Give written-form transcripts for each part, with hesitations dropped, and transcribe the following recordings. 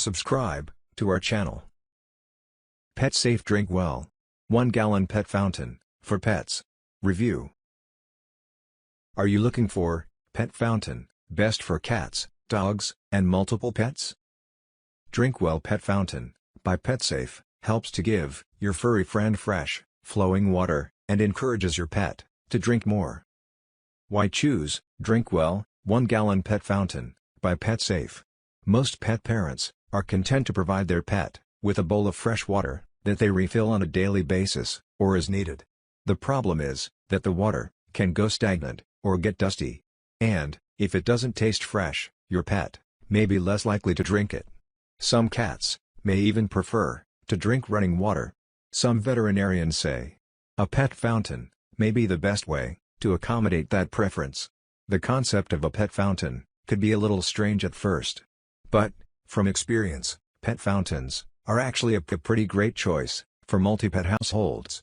Subscribe to our channel. PetSafe Drinkwell 1-gallon pet fountain for pets. Review. Are you looking for pet fountain best for cats, dogs, and multiple pets? Drinkwell Pet Fountain by PetSafe helps to give your furry friend fresh, flowing water and encourages your pet to drink more. Why choose Drinkwell 1-gallon pet fountain by PetSafe? Most pet parents are content to provide their pet with a bowl of fresh water that they refill on a daily basis or as needed. The problem is that the water can go stagnant or get dusty. And, if it doesn't taste fresh, your pet may be less likely to drink it. Some cats may even prefer to drink running water. Some veterinarians say a pet fountain may be the best way to accommodate that preference. The concept of a pet fountain could be a little strange at first. But, from experience, pet fountains are actually a pretty great choice for multi-pet households.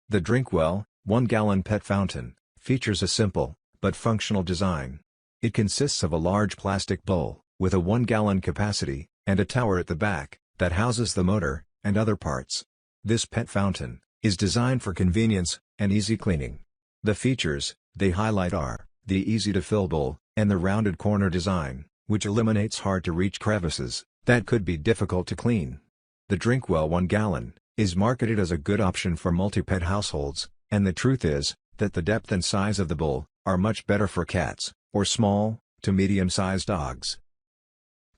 The Drinkwell 1-gallon pet fountain features a simple but functional design. It consists of a large plastic bowl with a 1-gallon capacity and a tower at the back that houses the motor and other parts. This pet fountain is designed for convenience and easy cleaning. The features they highlight are the easy-to-fill bowl and the rounded corner design, which eliminates hard-to-reach crevices that could be difficult to clean. The Drinkwell 1-gallon is marketed as a good option for multi-pet households, and the truth is that the depth and size of the bowl are much better for cats or small to medium-sized dogs.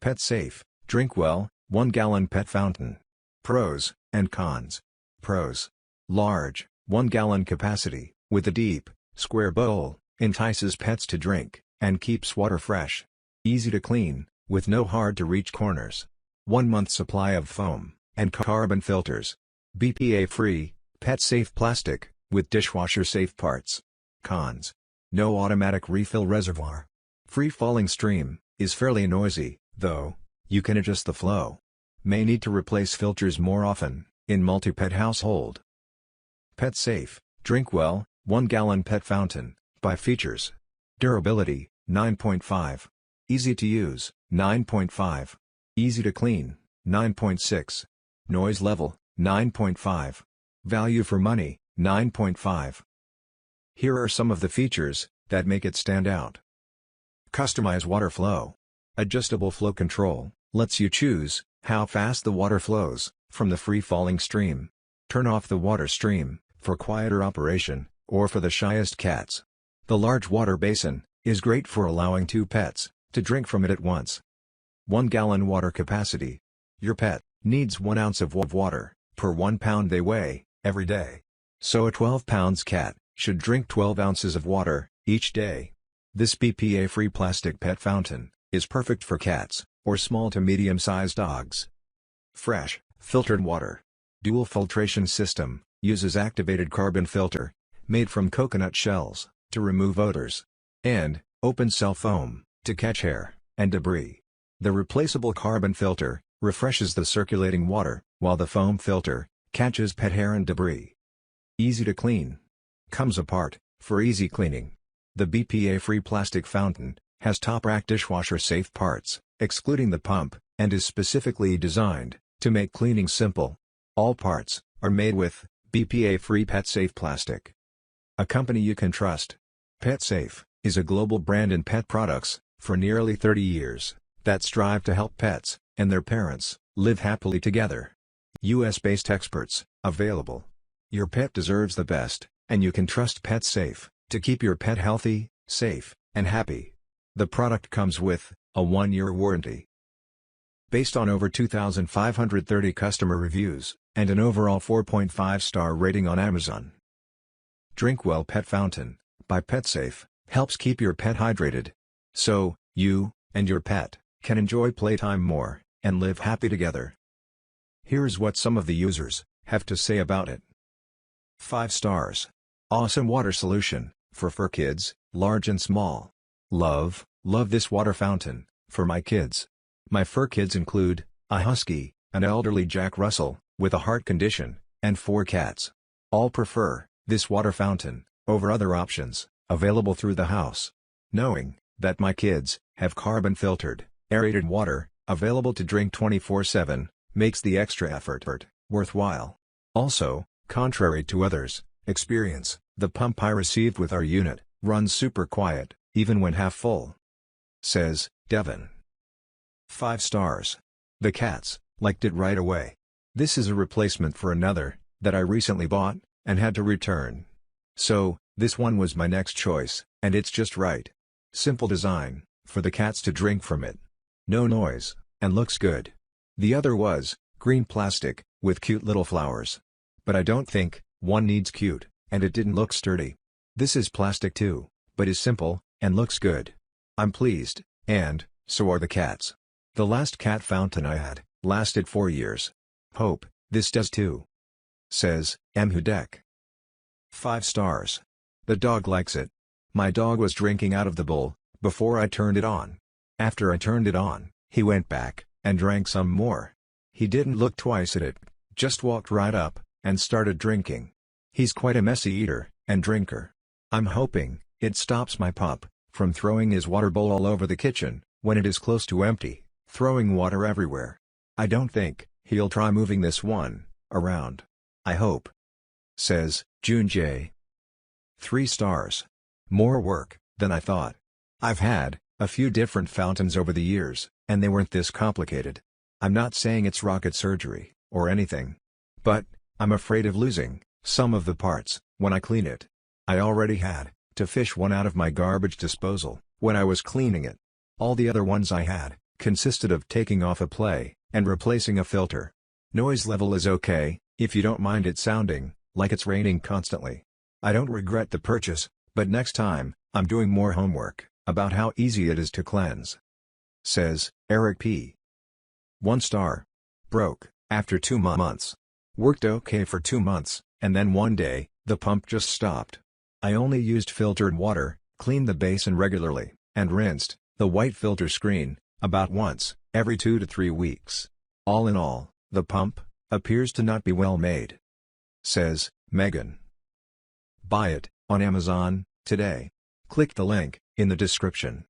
PetSafe Drinkwell 1-gallon pet fountain. Pros and cons. Pros: large, 1-gallon capacity, with a deep, square bowl, entices pets to drink, and keeps water fresh. Easy to clean, with no hard-to-reach corners. 1-month supply of foam and carbon filters. BPA-free, PetSafe plastic, with dishwasher-safe parts. Cons: no automatic refill reservoir. Free-falling stream is fairly noisy, though you can adjust the flow. May need to replace filters more often in multi-pet household. PetSafe Drinkwell 1-gallon pet fountain by features. Durability 9.5. Easy to use 9.5. Easy to clean 9.6. Noise level 9.5. Value for money 9.5. Here are some of the features that make it stand out. Customize water flow. Adjustable flow control lets you choose how fast the water flows from the free-falling stream. Turn off the water stream for quieter operation or for the shyest cats. The large water basin is great for allowing 2 pets to drink from it at once. 1-gallon water capacity. Your pet needs 1 ounce of water per 1 pound they weigh every day. So a 12-pound cat should drink 12 ounces of water each day. This BPA-free plastic pet fountain is perfect for cats or small to medium-sized dogs. Fresh, filtered water. Dual filtration system uses activated carbon filter made from coconut shells to remove odors, and open cell foam to catch hair and debris. The replaceable carbon filter refreshes the circulating water, while the foam filter catches pet hair and debris. Easy to clean. Comes apart for easy cleaning. The BPA-free plastic fountain has top-rack dishwasher-safe parts, excluding the pump, and is specifically designed to make cleaning simple. All parts are made with BPA-free PetSafe plastic. A company you can trust. PetSafe is a global brand in pet products for nearly 30 years that strive to help pets and their parents live happily together. US-based experts available. Your pet deserves the best, and you can trust PetSafe to keep your pet healthy, safe, and happy. The product comes with a 1-year warranty. Based on over 2,530 customer reviews and an overall 4.5-star rating on Amazon. Drinkwell Pet Fountain by PetSafe helps keep your pet hydrated, so you and your pet can enjoy playtime more and live happy together. Here's what some of the users have to say about it. 5 stars. Awesome water solution for fur kids, large and small. Love this water fountain for my kids. My fur kids include a husky, an elderly Jack Russell with a heart condition, and 4 cats. All prefer this water fountain over other options available through the house. Knowing that my kids have carbon filtered, aerated water, Available to drink 24/7, makes the extra effort worthwhile. Also, contrary to others' experience, the pump I received with our unit runs super quiet, even when half full. Says Devin. 5 stars. The cats liked it right away. This is a replacement for another that I recently bought and had to return. So, this one was my next choice, and it's just right. Simple design, for the cats to drink from it. No noise, and looks good. The other was green plastic, with cute little flowers. But I don't think one needs cute, and it didn't look sturdy. This is plastic too, but is simple, and looks good. I'm pleased, and so are the cats. The last cat fountain I had lasted 4 years. Hope this does too. Says Mhudek. 5 stars. The dog likes it. My dog was drinking out of the bowl before I turned it on. After I turned it on, he went back and drank some more. He didn't look twice at it, just walked right up and started drinking. He's quite a messy eater and drinker. I'm hoping it stops my pup from throwing his water bowl all over the kitchen when it is close to empty, throwing water everywhere. I don't think he'll try moving this one around. I hope. Says June J. 3 stars. More work than I thought. I've had a few different fountains over the years, and they weren't this complicated. I'm not saying it's rocket surgery or anything. But I'm afraid of losing some of the parts when I clean it. I already had to fish one out of my garbage disposal when I was cleaning it. All the other ones I had consisted of taking off a play and replacing a filter. Noise level is okay, if you don't mind it sounding like it's raining constantly. I don't regret the purchase, but next time, I'm doing more homework about how easy it is to cleanse. Says Eric P. 1 star. Broke after 2 months. Worked okay for 2 months, and then one day, the pump just stopped. I only used filtered water, cleaned the basin regularly, and rinsed the white filter screen about once every 2 to 3 weeks. All in all, the pump appears to not be well made. Says Megan. Buy it on Amazon today. Click the link in the description.